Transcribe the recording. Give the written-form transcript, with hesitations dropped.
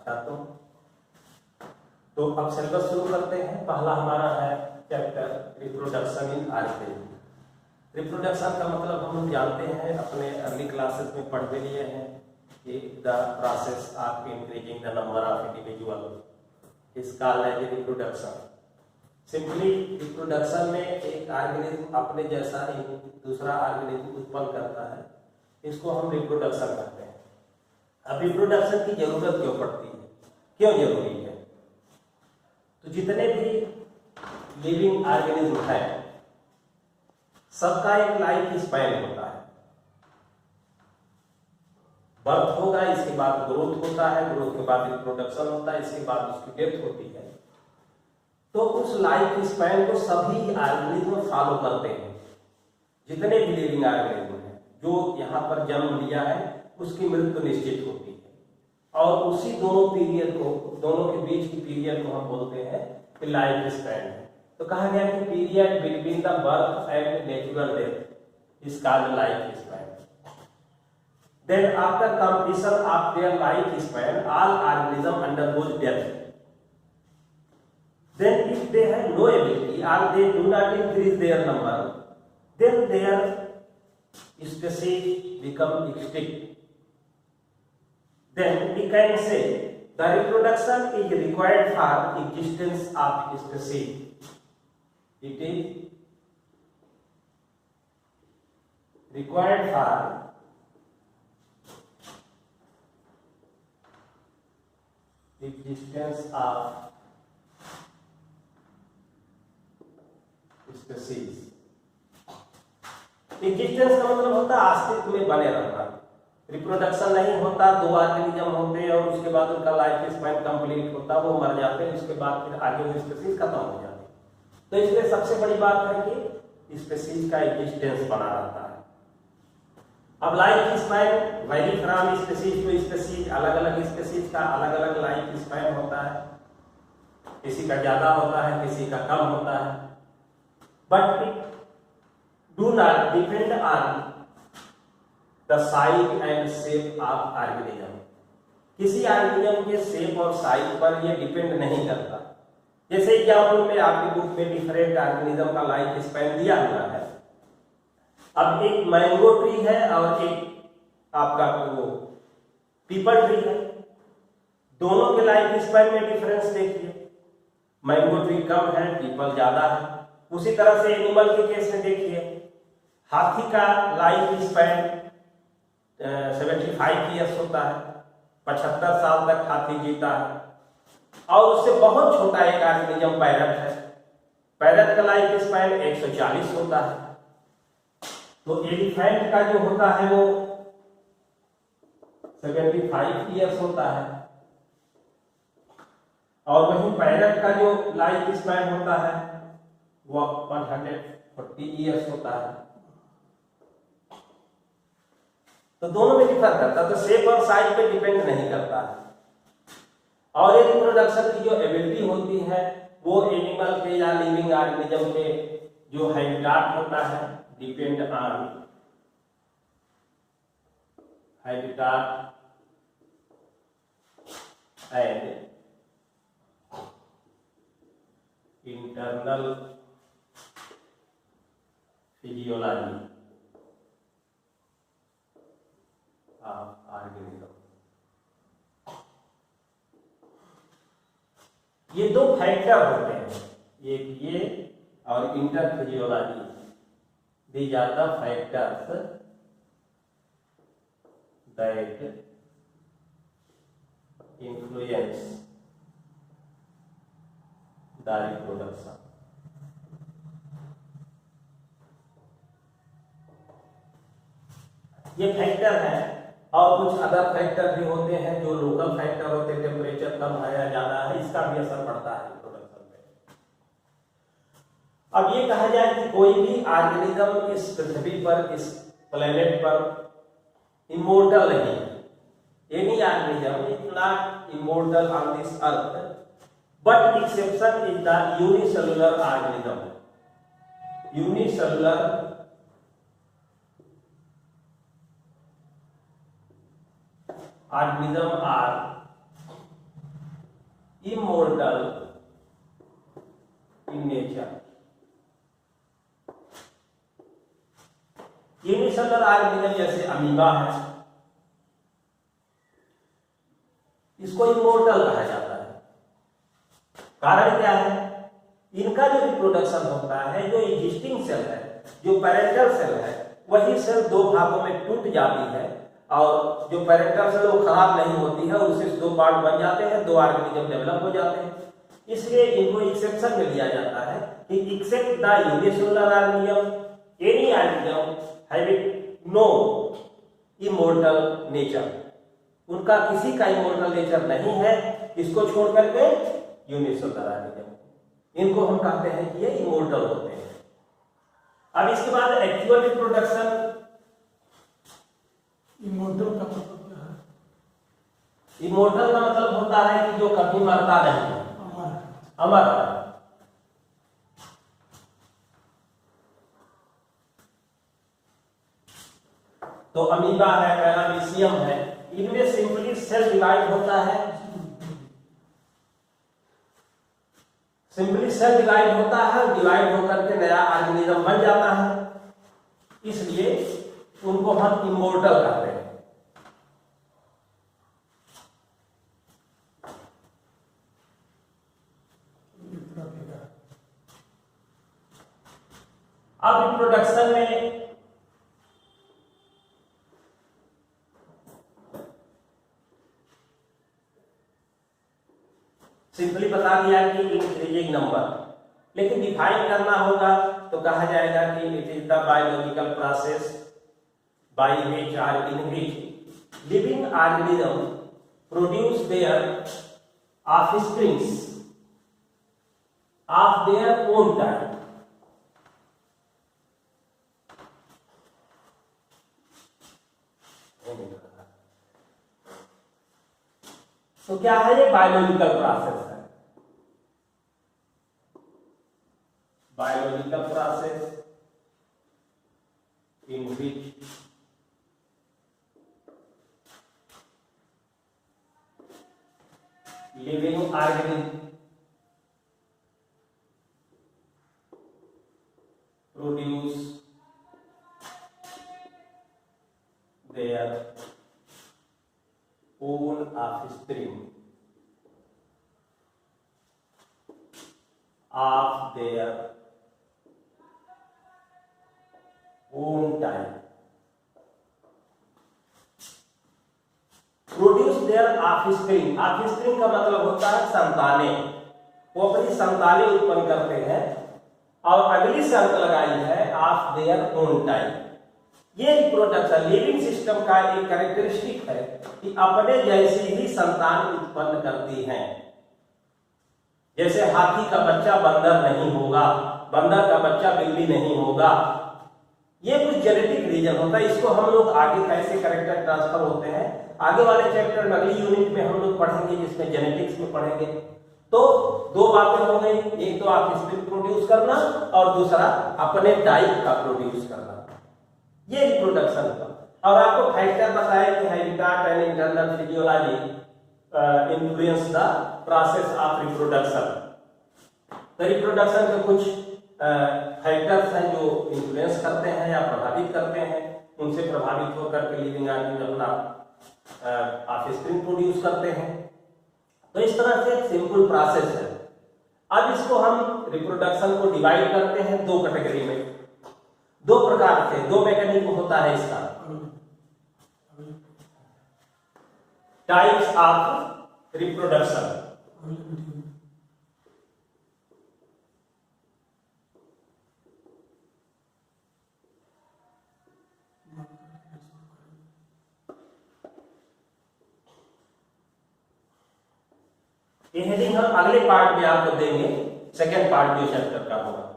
अच्छा, तो अब सिलेबस शुरू करते हैं। पहला हमारा है chapter reproduction in organism. Reproduction का मतलब हम लोग जानते हैं, अपने अर्ली क्लासेस में पढ़ लिए हैं कि the process of increasing the number of individual is called as reproduction. Simply reproduction में एक ऑर्गेनिज्म अपने जैसा ही दूसरा ऑर्गेनिज्म उत्पन्न करता है, इसको हम रिप्रोडक्शन कहते हैं। अब रिप्रोडक्शन की जरूरत क्यों पड़ती है, क्यों जरूरी है? तो जितने भी लिविंग ऑर्गेनिज्म है सबका एक लाइफ स्पैन होता है। बर्थ होगा, इसके बाद ग्रोथ होता है, ग्रोथ के बाद रिप्रोडक्शन होता है, इसके बाद उसकी डेथ होती है। तो उस लाइफ स्पैन को सभी ऑर्गेनिज्म फॉलो करते हैं। जितने भी लिविंग ऑर्गेनिज्म हैं जो यहाँ पर जन्म लिया है उसकी मृत्यु निश्चित होती है, और उसी दोनों पीरियड को, दोनों के बीच की पीरियड को हम बोलते हैं कि लाइफ स्पैन है। तो कहा गया कि period between the birth and natural death is called life span. Then after completion of their life span all organism undergoes death. Then if they have no ability or they do not increase their number, then their species become extinct. Then we can say the reproduction is required for existence of species. It is required for existence of species. Existence का मतलब होता है अस्तित्व में बने रहना। Reproduction नहीं होता, दो ऑर्गेनिज्म होते और उसके बाद उनका लाइफ स्पैन कंप्लीट होता, वो मर जाते हैं, उसके बाद फिर आगे वो स्पीशीज खत्म हो जाती। तो इसलिए सबसे बड़ी बात है कि स्पीशीज का एग्जिस्टेंस बना रहता है। अब life span vary from species to species, अलग अलग स्पीशीज का अलग अलग लाइफ स्पैन होता है, किसी का ज्यादा होता है, किसी का कम होता है। But it do not depend on the size and shape of organism. किसी ऑर्गेनिज्म के शेप और साइज पर ये डिपेंड नहीं करता। जैसे एग्जाम्पल में आपकी बुक में डिफरेंट ऑर्गेनिज्म का लाइफ स्पैन दिया हुआ है। अब एक मैंगो ट्री है और एक आपका वो पीपल ट्री है, दोनों के लाइफ स्पैन में डिफरेंस देखिए, मैंगो ट्री कम है, पीपल ज्यादा है। उसी तरह से एनिमल के केस में देखिए, हाथी का लाइफ स्पैन 75 ईयर्स होता है, 75 साल तक हाथी जीता है। और उससे बहुत छोटा एक ऑर्गेनिज्म पैरट है, पैरट का लाइफ स्पैन 140 होता है। तो एलिफेंट का जो होता है वो 75 ईयर्स होता है, और वहीं पैरट का जो लाइफ स्पैन होता है वो 140 ईयर्स होता है। तो दोनों में डिफर करता है, तो शेप और साइज पे डिपेंड नहीं करता है। और ये रिप्रोडक्शन की जो एबिलिटी होती है वो एनिमल के या लिविंग ऑर्गेनिज्म के जो हैबिटाट होता है depend on habitat and internal physiology of organism. ये दो फैक्टर होते हैं, एक ये और inter physiology. These are the factors that influence the reproduction. ये फैक्टर है, और कुछ अदर फैक्टर भी होते हैं जो लोकल फैक्टर होते हैं, टेम्परेचर कम है या ज्यादा है, इसका भी असर पड़ता है रिप्रोडक्शन पे। अब ये कहा जाए कि कोई भी ऑर्गेनिज्म इस पृथ्वी पर, इस प्लेनेट पर इमोर्टल नहीं है। Any organism is not immortal on this earth, but exception is the unicellular organism. Unicellular organism are immortal in nature. Unicellular organism जैसे अमीबा है, इसको इमोर्टल कहा जाता है। कारण क्या है? इनका जो रिप्रोडक्शन होता है, जो एग्जिस्टिंग सेल है, जो पेरेंटल सेल है, वही सेल दो भागों में टूट जाती है और जो पेरेंटल सेल वो खराब नहीं होती है, उससे दो पार्ट बन जाते हैं, दो ऑर्गेनिज्म डेवलप हो जाते हैं। इसलिए इनको एक्सेप्शन में लिया जाता है कि except the unicellular organism, any organism having no immortal nature, उनका किसी का इमोर्टल नेचर नहीं है, इसको छोड़ करके यूनिसेलुलर ऑर्गेनिज्म, इनको हम कहते हैं कि ये इमोर्टल होते हैं। अब इसके बाद एक्चुअल रिप्रोडक्शन। इमोर्टल का मतलब क्या है? इमोर्टल का मतलब होता है कि जो कभी मरता नहीं, अमर है। तो अमीबा है, पैरामीशियम है, इनमें सिंपली सेल डिवाइड होता है, सिंपली सेल डिवाइड होता है, डिवाइड होकर के नया ऑर्गेनिज्म बन जाता है, इसलिए उनको हम इमोर्टल कहते हैं। अब रिप्रोडक्शन में सिंपली बता दिया कि इंक्रीजिंग नंबर, लेकिन डिफाइन करना होगा तो कहा जाएगा कि it is the biological process by which are in which living organism produce their offsprings of their own time. तो क्या है ये? बायोलॉजिकल प्रोसेस है। Biological process in which living organism produce their own offspring of their own time, produce their offspring। offspring का मतलब होता है संतानें, वो अपनी संतानें उत्पन्न करते हैं। और अगली शर्त लगाई है ऑफ देयर ओन टाइम। ये रिप्रोडक्शन लिविंग सिस्टम का एक कैरेक्टरिस्टिक है कि अपने जैसी ही संतान उत्पन्न करती हैं। जैसे हाथी का बच्चा बंदर नहीं होगा, बंदर का बच्चा बिल्ली नहीं होगा, ये कुछ जेनेटिक रीजन होता है। इसको हम लोग आगे कैसे कैरेक्टर ट्रांसफर होते हैं आगे वाले चैप्टर में, अगली यूनिट में हम लोग पढ़ेंगे, जिसमें जेनेटिक्स में पढ़ेंगे। तो दो बातें हो गई, एक तो आप स्पिन प्रोड्यूस करना और दूसरा अपने टाइप का प्रोड्यूस करना, ये रिप्रोडक्शन का। और आपको फैक्टर बताया कि habitat and internal physiology influence the process of reproduction. तो रिप्रोडक्शन के कुछ फैक्टर्स हैं जो इन्फ्लुएंस करते हैं या प्रभावित करते हैं, उनसे प्रभावित होकर के लिविंग ऑर्गेनिज्म अपना ऑफस्प्रिंग प्रोड्यूस करते हैं। तो इस तरह से एक सिंपल प्रोसेस है। अब इसको हम रिप्रोडक्शन को डिवाइड करते हैं दो कैटेगरी में, दो प्रकार से, दो मैकेनिज्म होता है इसका। Types of reproduction. ये हेडिंग हम अगले पार्ट में आपको देंगे, सेकेंड पार्ट जो चैप्टर का होगा।